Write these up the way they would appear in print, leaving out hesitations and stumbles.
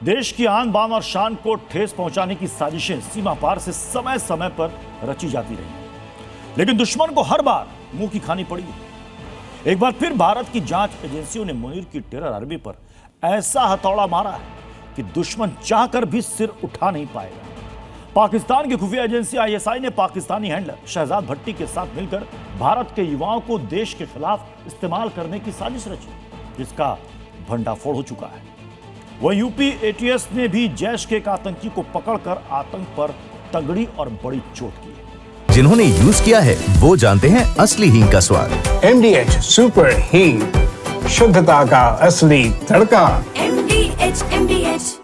देश की आन बान और शान को ठेस पहुंचाने की साजिशें सीमा पार से समय समय पर रची जाती रही, लेकिन दुश्मन को हर बार मुंह की खानी पड़ी है। एक बार फिर भारत की जांच एजेंसियों ने मुनीर की टेरर आर्मी पर ऐसा हथौड़ा मारा है कि दुश्मन चाहकर भी सिर उठा नहीं पाएगा। पाकिस्तान की खुफिया एजेंसी आईएसआई ने पाकिस्तानी हैंडलर शहजाद भट्टी के साथ मिलकर भारत के युवाओं को देश के खिलाफ इस्तेमाल करने की साजिश रची, जिसका भंडाफोड़ हो चुका है। वहीं यूपी एटीएस ने भी जैश के एक आतंकी को पकड़कर आतंक पर तगड़ी और बड़ी चोट की है। जिन्होंने यूज किया है वो जानते हैं असली हींग का स्वाद। MDH सुपर हींग, शुद्धता का असली तड़का। MDH।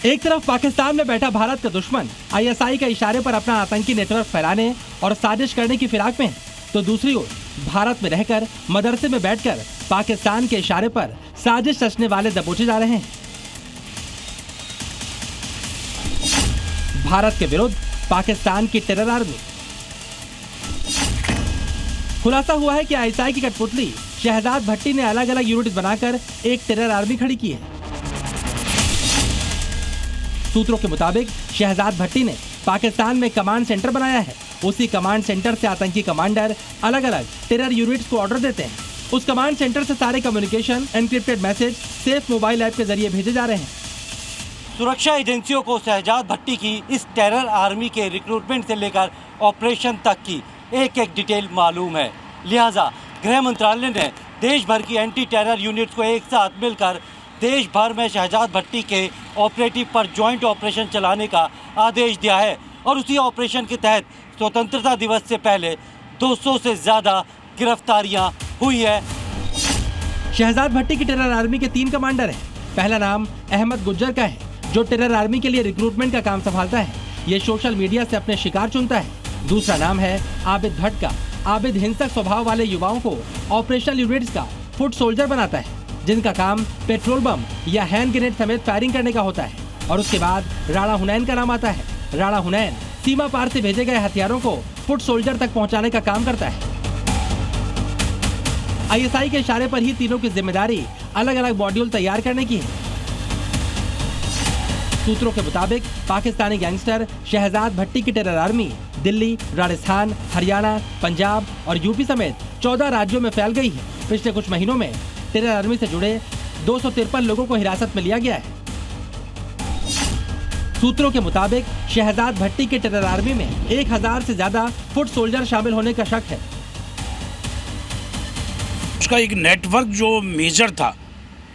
एक तरफ पाकिस्तान में बैठा भारत का दुश्मन आईएसआई के इशारे पर अपना आतंकी नेटवर्क फैलाने और साजिश करने की फिराक में, तो दूसरी ओर भारत में रहकर मदरसे में बैठकर पाकिस्तान के इशारे पर साजिश रचने वाले दबोचे जा रहे हैं। भारत के विरुद्ध पाकिस्तान की टेरर आर्मी। खुलासा हुआ है कि आईएसआई की कठपुतली शहजाद भट्टी ने अलग अलग यूनिट बनाकर एक टेरर आर्मी खड़ी की है। सूत्रों के मुताबिक शहजाद भट्टी ने पाकिस्तान में कमांड सेंटर बनाया है। उसी कमांड सेंटर से आतंकी कमांडर अलग अलग टेरर यूनिट्स को ऑर्डर देते हैं। उस कमांड सेंटर से सारे communication, encrypted message safe mobile app के जरिए भेजे जा रहे हैं। सुरक्षा एजेंसियों को शहजाद भट्टी की इस टेरर आर्मी के रिक्रूटमेंट से लेकर ऑपरेशन तक की एक एक डिटेल मालूम है। लिहाजा गृह मंत्रालय ने देश भर की एंटी टेरर यूनिट्स को एक साथ मिलकर देश भर में शहजाद भट्टी के ऑपरेटिव पर जॉइंट ऑपरेशन चलाने का आदेश दिया है और उसी ऑपरेशन के तहत स्वतंत्रता दिवस से पहले 200 से ज्यादा गिरफ्तारियां हुई है। शहजाद भट्टी की टेरर आर्मी के 3 कमांडर हैं। पहला नाम अहमद गुज्जर का है, जो टेरर आर्मी के लिए रिक्रूटमेंट का काम संभालता है। ये सोशल मीडिया से अपने शिकार चुनता है। दूसरा नाम है आबिद भट्ट का। आबिद हिंसक स्वभाव वाले युवाओं को ऑपरेशनल यूनिट्स का फुट सोल्जर बनाता है, जिनका काम पेट्रोल बम या हैंड ग्रेनेड समेत फायरिंग करने का होता है। और उसके बाद राणा हुनैन का नाम आता है। राणा हुनैन सीमा पार से भेजे गए हथियारों को फुट सोल्जर तक पहुंचाने का काम करता है। आईएसआई के इशारे पर ही तीनों की जिम्मेदारी अलग अलग मॉड्यूल तैयार करने की है। सूत्रों के मुताबिक पाकिस्तानी गैंगस्टर शहजाद भट्टी की टेरर आर्मी दिल्ली, राजस्थान, हरियाणा, पंजाब और यूपी समेत 14 राज्यों में फैल गई है। पिछले कुछ महीनों में टेरर आर्मी से जुड़े 253 लोगों को हिरासत में लिया गया है। सूत्रों के मुताबिक शहजाद भट्टी के टेरर आर्मी में 1000 से ज्यादा फुट सोल्जर शामिल होने का शक है। उसका एक नेटवर्क जो मेजर था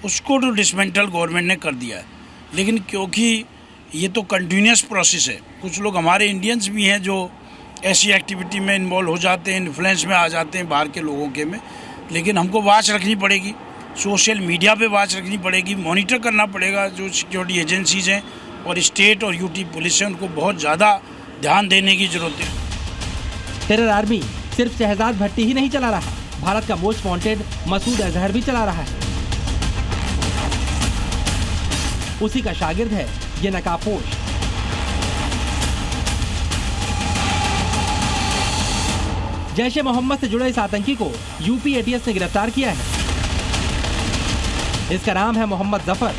उसको तो डिसमेंटल गवर्नमेंट ने कर दिया है, लेकिन क्योंकि ये तो कंटिन्यूस प्रोसेस है, कुछ लोग हमारे इंडियंस भी हैं जो ऐसी एक्टिविटी में इन्वॉल्व हो जाते हैं, इन्फ्लुएंस में आ जाते हैं बाहर के लोगों के में। लेकिन हमको वाच रखनी पड़ेगी, सोशल मीडिया पे वाच रखनी पड़ेगी, मॉनिटर करना पड़ेगा। जो सिक्योरिटी एजेंसीज हैं और स्टेट और यूटी पुलिस है, उनको बहुत ज़्यादा ध्यान देने की ज़रूरत है। टेरर आर्मी सिर्फ शहजाद भट्टी ही नहीं चला रहा, भारत का मोस्ट वांटेड मसूद अजहर भी चला रहा है। उसी का शागिर्द है ये नकाबपोश। जैश ए मोहम्मद से जुड़े इस आतंकी को यूपी एटीएस ने गिरफ्तार किया है। इसका नाम है मोहम्मद जफर।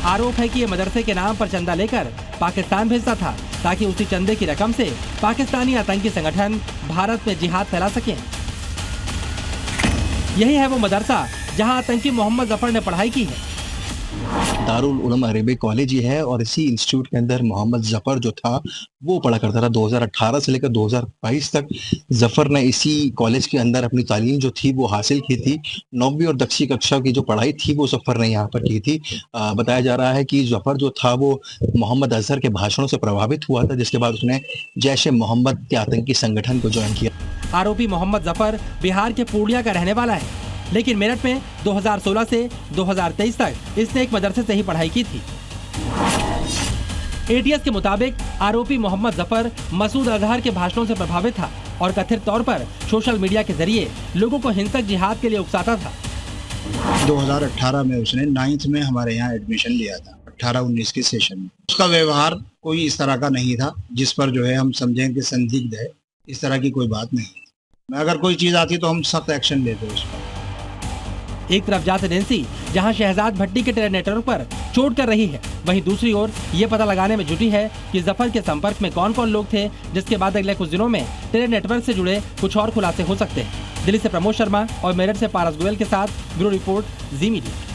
आरोप है कि ये मदरसे के नाम पर चंदा लेकर पाकिस्तान भेजता था, ताकि उसी चंदे की रकम से पाकिस्तानी आतंकी संगठन भारत में जिहाद फैला सकें। यही है वो मदरसा जहां आतंकी मोहम्मद जफर ने पढ़ाई की है। दारुल उलमा अरेबिक कॉलेज ही है और इसी इंस्टीट्यूट के अंदर मोहम्मद जफर जो था वो पढ़ा करता था। 2018 से लेकर 2022 तक जफर ने इसी कॉलेज के अंदर अपनी तालीम जो थी वो हासिल की थी। 9वीं और 10वीं कक्षा की जो पढ़ाई थी वो जफर ने यहाँ पर की थी। बताया जा रहा है कि जफर जो था वो मोहम्मद अजहर के भाषणों से प्रभावित हुआ था, जिसके बाद उसने जैश ए मोहम्मद के आतंकी संगठन को ज्वाइन किया। आरोपी मोहम्मद जफर बिहार के पूर्णिया का रहने वाला है, लेकिन मेरठ में 2016 से 2023 तक इसने एक मदरसे से ही पढ़ाई की थी। एटीएस के मुताबिक आरोपी मोहम्मद जफर मसूद अजहर के भाषणों से प्रभावित था और कथित तौर पर सोशल मीडिया के जरिए लोगों को हिंसक जिहाद के लिए उकसाता था। 2018 में उसने 9th में हमारे यहाँ एडमिशन लिया था, 18-19 के सेशन में। उसका व्यवहार कोई इस तरह का नहीं था जिस पर जो है हम समझें कि संदिग्ध है। इस तरह की कोई बात नहीं। अगर कोई चीज़ आती तो हम सख्त एक्शन लेते उस पर। एक तरफ जांच एजेंसी जहां शहजाद भट्टी के टेरर नेटवर्क पर चोट कर रही है, वहीं दूसरी ओर ये पता लगाने में जुटी है कि जफर के संपर्क में कौन कौन लोग थे, जिसके बाद अगले कुछ दिनों में टेरर नेटवर्क से जुड़े कुछ और खुलासे हो सकते हैं। दिल्ली से प्रमोद शर्मा और मेरठ से पारस गोयल के साथ ब्यूरो रिपोर्ट, जी मीडिया।